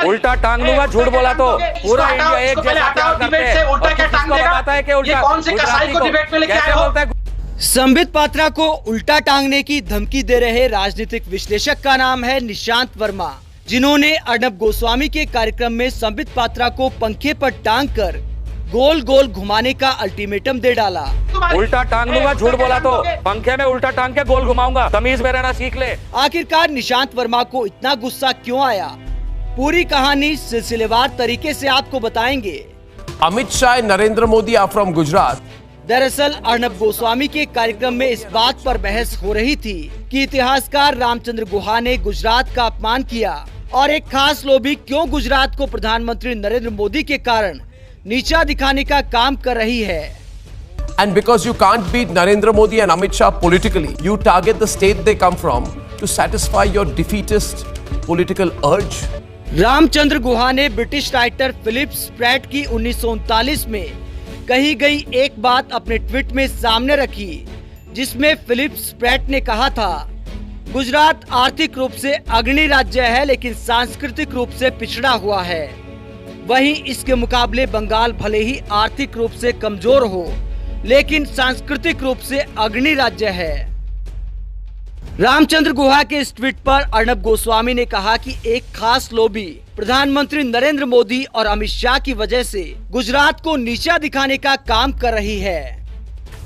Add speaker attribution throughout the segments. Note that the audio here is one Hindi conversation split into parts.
Speaker 1: उल्टा टांग दूंगा, झूठ बोला तो पूरा इंडिया एक जैसा बताता है कि उल्टा कैसे बोलता है।
Speaker 2: संबित पात्रा को उल्टा टांगने की धमकी दे रहे राजनीतिक विश्लेषक का नाम है निशांत वर्मा, जिन्होंने अर्नब गोस्वामी के कार्यक्रम में संबित पात्रा को पंखे पर टांगकर गोल गोल घुमाने का अल्टीमेटम दे डाला।
Speaker 1: उल्टा टांग दूंगा, झूठ बोला तो पंखे में उल्टा टांग के गोल घुमाऊंगा, तमीज में रहना सीख ले।
Speaker 2: आखिरकार निशांत वर्मा को इतना गुस्सा क्यों आया, पूरी कहानी सिलसिलेवार तरीके से आपको बताएंगे।
Speaker 3: Amit Shah, Narendra Modi are from Gujarat.
Speaker 2: दरअसल अर्नब गोस्वामी के कार्यक्रम में इस बात पर बहस हो रही थी कि इतिहासकार रामचंद्र गुहा ने गुजरात का अपमान किया और एक खास लोबी क्यों गुजरात को प्रधानमंत्री नरेंद्र मोदी के कारण नीचा दिखाने का काम कर रही है।
Speaker 3: And because you can't beat Narendra Modi and Amit Shah politically, you target the state they come from to satisfy your defeatist political urge.
Speaker 2: Ramachandra Guha ने ब्रिटिश राइटर फिलिप स्प्रैट की 1939 में कही गई एक बात अपने ट्वीट में सामने रखी, जिसमें फिलिप स्प्रैट ने कहा था, गुजरात आर्थिक रूप से अग्रणी राज्य है लेकिन सांस्कृतिक रूप से पिछड़ा हुआ है। वहीं इसके मुकाबले बंगाल भले ही आर्थिक रूप से कमजोर हो लेकिन सांस्कृतिक रूप से अग्रणी राज्य है। रामचंद्र गुहा के इस ट्वीट पर अर्नब गोस्वामी ने कहा कि एक खास लॉबी प्रधानमंत्री नरेंद्र मोदी और अमित शाह की वजह से गुजरात को नीचा दिखाने का काम कर रही है।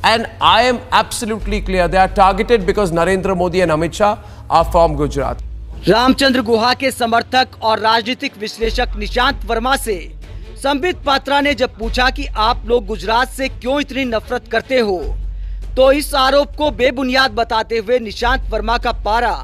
Speaker 3: And I am absolutely clear they are targeted because Narendra Modi and Amit Shah are from Gujarat.
Speaker 2: Ramachandra Guha के समर्थक और राजनीतिक विश्लेषक निशांत वर्मा से संबित पात्रा ने जब पूछा कि आप लोग गुजरात से क्यों इतनी नफरत करते हो, तो इस आरोप को बेबुनियाद बताते हुए निशांत वर्मा का पारा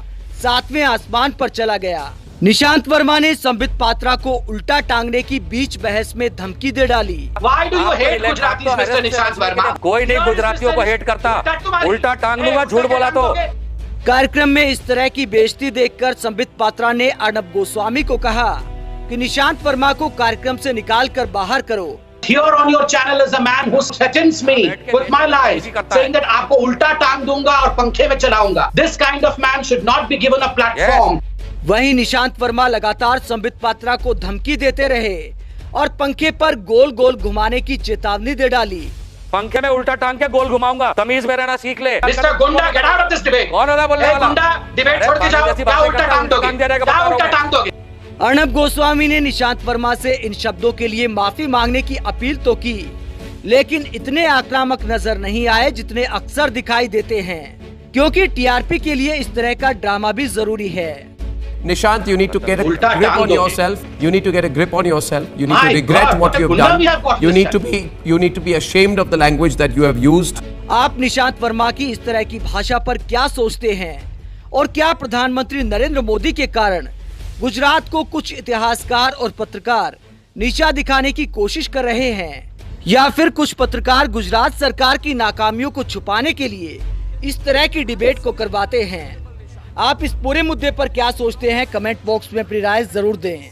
Speaker 2: 7वें आसमान पर चला गया। निशांत वर्मा ने संबित पात्रा को उल्टा टांगने की बीच बहस में धमकी दे डाली।
Speaker 1: Why do you hate Gujaratis, Mr. Nishant Verma? कोई नहीं गुजरातियों को हेट करता, उल्टा टांग दूंगा, झूठ बोला तो।
Speaker 2: कार्यक्रम में इस तरह की बेइज्जती देखकर संबित पात्रा ने अर्नब गोस्वामी को कहा कि निशांत वर्मा को कार्यक्रम से निकाल कर बाहर करो।
Speaker 4: Here on your channel is a man who threatens me with my lies, saying that आपको उल्टा टांग दूंगा और पंखे में चलाऊंगा। This kind of man should not be given a platform.
Speaker 2: वहीं निशांत वर्मा लगातार संबित पात्रा को धमकी देते रहे और पंखे पर गोल गोल घुमाने की चेतावनी दे डाली।
Speaker 1: पंखे में उल्टा टांग के गोल घुमाऊंगा, तमीज में रहना सीख ले।
Speaker 4: Mr. गुंडा, get out of this debate.
Speaker 1: कौन होता बोलने वाला?
Speaker 4: गुंडा, डिबेट छोड़ के जाओ। क्या उल्टा टांग दोगे? क्या उल्टा टांग दोगे?
Speaker 2: अर्नब गोस्वामी ने निशांत वर्मा से इन शब्दों के लिए माफी मांगने की अपील तो की, लेकिन इतने आक्रामक नजर नहीं आए जितने अक्सर दिखाई देते हैं, क्योंकि टीआरपी के लिए इस तरह का ड्रामा भी जरूरी है।
Speaker 3: Nishant, you need to get a grip on yourself. You need to get a grip on yourself. You need to regret what you've done. You need to be ashamed of the language that you have used.
Speaker 2: आप निशांत वर्मा की इस तरह की भाषा पर क्या सोचते हैं, और क्या प्रधानमंत्री नरेंद्र मोदी के कारण गुजरात को कुछ इतिहासकार और पत्रकार नीचा दिखाने की कोशिश कर रहे हैं, या फिर कुछ पत्रकार गुजरात सरकार की नाकामियों को छुपाने के लिए इस तरह की डिबेट को करवाते हैं? आप इस पूरे मुद्दे पर क्या सोचते हैं? कमेंट बॉक्स में अपनी राय जरूर दें।